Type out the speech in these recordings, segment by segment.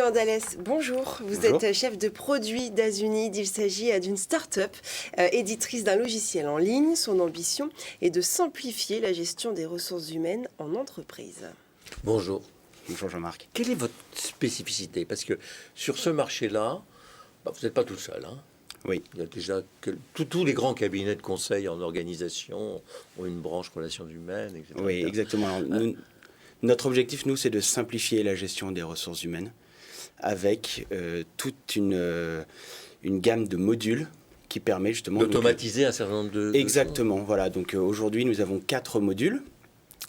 Durand Dallès, bonjour. Vous êtes chef de produit d'Azunid. Il s'agit d'une start-up éditrice d'un logiciel en ligne. Son ambition est de simplifier la gestion des ressources humaines en entreprise. Bonjour. Bonjour Jean-Marc. Quelle est votre spécificité? Parce que sur ce marché-là, vous n'êtes pas tout seul. Hein. Oui. Il y a déjà que tous les grands cabinets de conseil en organisation ont une branche relations humaines, etc. Oui, exactement. Alors, notre objectif, nous, c'est de simplifier la gestion des ressources humaines avec toute une gamme de modules qui permet justement d'automatiser un certain nombre de... Exactement, voilà. Donc aujourd'hui, nous avons 4 modules.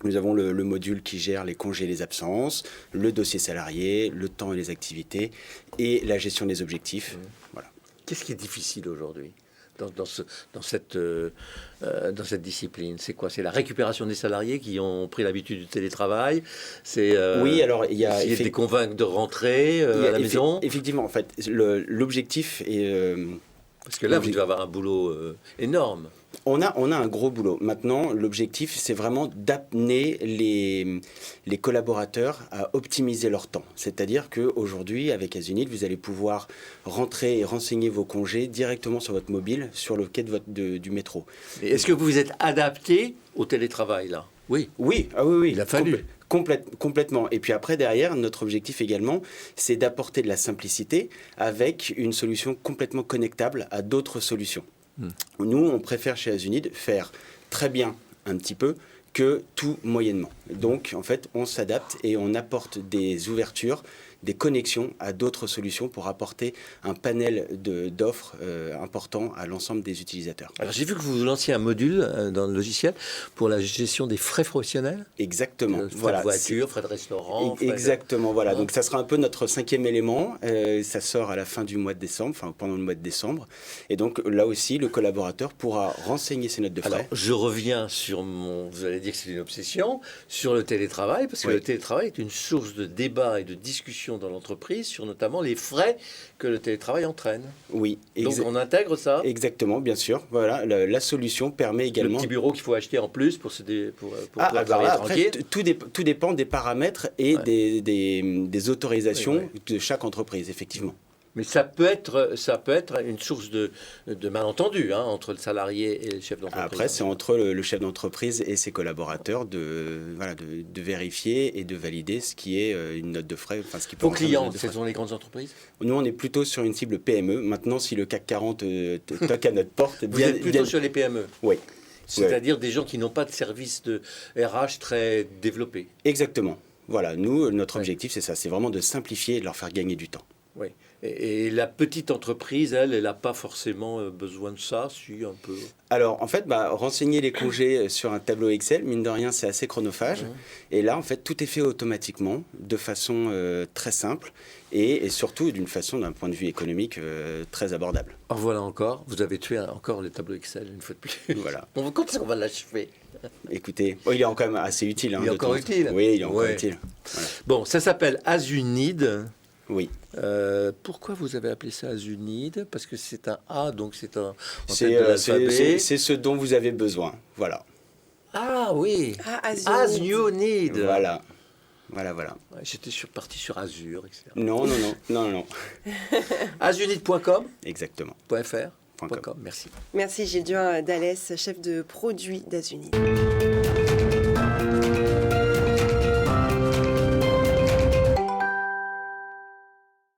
Nous avons le module qui gère les congés et les absences, le dossier salarié, le temps et les activités et la gestion des objectifs. Voilà. Qu'est-ce qui est difficile aujourd'hui dans cette discipline? C'est quoi? C'est la récupération des salariés qui ont pris l'habitude du télétravail? C'est oui, alors il y a essayer de les convaincre de rentrer à la maison? Effectivement, en fait, l'objectif est... Parce que là, vous devez avoir un boulot énorme. On a un gros boulot. Maintenant, l'objectif, c'est vraiment d'amener les collaborateurs à optimiser leur temps. C'est-à-dire qu'aujourd'hui, avec Azunid, vous allez pouvoir rentrer et renseigner vos congés directement sur votre mobile, sur le quai du métro. Est-ce que vous vous êtes adapté au télétravail, là? Oui. Oui, ah oui. Il a fallu. Complètement. Et puis après, derrière, notre objectif également, c'est d'apporter de la simplicité avec une solution complètement connectable à d'autres solutions. Nous, on préfère chez Azunid faire très bien un petit peu que tout moyennement. Donc, en fait, on s'adapte et on apporte des ouvertures, des connexions à d'autres solutions pour apporter un panel d'offres important à l'ensemble des utilisateurs. Alors, j'ai vu que vous lanciez un module dans le logiciel pour la gestion des frais professionnels. Exactement. Frais de voiture, frais de restaurant. Exactement, voilà. Donc, ça sera un peu notre 5e élément. Ça sort à la fin du mois de décembre, enfin pendant le mois de décembre. Et donc, là aussi, le collaborateur pourra renseigner ses notes de frais. Alors, je reviens sur vous allez dire que c'est une obsession, sur le télétravail, parce que le télétravail est une source de débat et de discussion dans l'entreprise sur notamment les frais que le télétravail entraîne. Oui. Donc on intègre ça. Exactement, bien sûr. Voilà, la solution permet également... Le petit bureau qu'il faut acheter en plus pour pouvoir travailler tranquille. Après, tout dépend des paramètres et des autorisations de chaque entreprise, effectivement. Mais ça peut être une source de malentendu entre le salarié et le chef d'entreprise. Après, c'est entre le chef d'entreprise et ses collaborateurs de vérifier et de valider ce qui est une note de frais. Enfin, ce qui peut Vos clients, ce sont les grandes entreprises? Nous, on est plutôt sur une cible PME. Maintenant, si le CAC 40 toque à notre porte... Vous êtes plutôt sur les PME? Oui. C'est-à-dire des gens qui n'ont pas de service de RH très développé? Exactement. Voilà, nous, notre objectif, c'est ça. C'est vraiment de simplifier et de leur faire gagner du temps. Oui. Et la petite entreprise, elle n'a pas forcément besoin de ça, si un peu. Alors, en fait, renseigner les congés sur un tableau Excel, mine de rien, c'est assez chronophage. Et là, en fait, tout est fait automatiquement, de façon très simple et surtout d'une façon, d'un point de vue économique, très abordable. Alors voilà encore, vous avez tué encore le tableau Excel une fois de plus. Voilà. Quand est-ce qu'on va l'achever? Écoutez, il est quand même assez utile. Il est encore utile. Oui, il est encore utile. Voilà. Bon, ça s'appelle Azunid. Oui. Pourquoi vous avez appelé ça Azunid? Parce que c'est un A, donc c'est un... C'est ce dont vous avez besoin. Voilà. Ah oui. As you need. Voilà. Ouais, j'étais parti sur Azure, etc. Non. Azunid.com. Exactement. .fr. .com. Merci. Merci Gilles Durand Dallès, chef de produit d'Azunid.